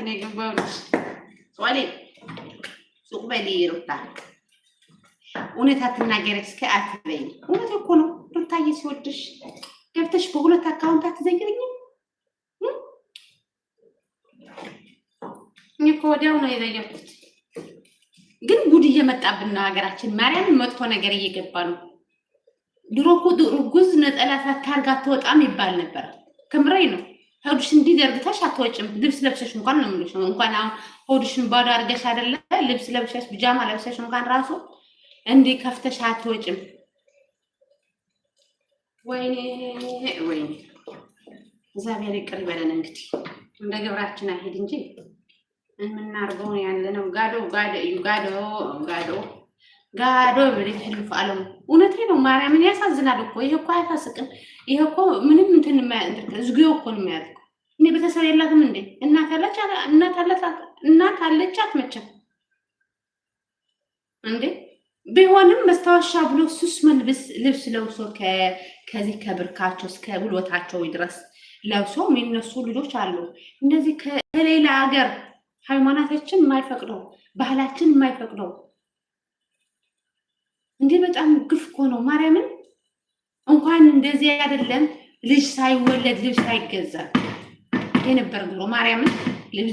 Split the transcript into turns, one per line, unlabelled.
ነው የገባው ሶሊ ሱቅ በሊሩታ እውነት አትናገረች እስከ አትበይ እውነት እኮ ነው ሩታዬ ሲወድሽ ገብተሽ በሁለት አካውንት አትዘግሪኝም እኮ ወዲያው ነው የዘየኩት ግን ጉድ እየመጣብን ነው ሀገራችን ማርያምን መጥፎ ነገር እየገባ ነው ድሮ እኮ ርጉዝ ነጠላ ሳታርጋ አትወጣም ይባል ነበር ከምሬ ነው ሆድሽ እንዲህ ዘርግተሽ አትወጭም ልብስ ለብሰሽ እንኳን ነው የምልሽ እንኳን አሁን ሆድሽን ባዶ አድርገሽ አይደለ ልብስ ለብሰሽ ቢጃማ ለብሰሽ እንኳን ራሱ እንዲህ ከፍተሽ አትወጭም ወይኔ እግዚአብሔር ይቅር ይበለን እንግዲህ እንደ ግብራችን አይሄድ እንጂ እናርገው ያለነው ጋዶ በልህልፍ ዓለም እውነቴ ነው ማርያምን ያሳዝናል እኮ ይሄ እኮ አያሳስቅም ይሄ እኮ ምንም እንትን ዝግዮ እኮ ነው የሚያልከው እኔ በተሰብ የላትም እንዴ እናት አለቻት መቼም እንዴ ቢሆንም መስታወሻ ብሎ ሱስ መልብስ ልብስ ለብሶ ከዚህ ከብርካቸው እስከ ብሎታቸው ድረስ ለብሶ የሚነሱ ልጆች አሉ እንደዚህ ከሌላ ሀገር ሃይማኖታችን የማይፈቅደው ባህላችን የማይፈቅደው እንዴ በጣም ግፍ እኮ ነው ማርያምን እንኳን እንደዚህ አይደለም ልጅ ሳይወለድ ልጅ ሳይገዛ የነበር ድሮ ማርያምን ልጅ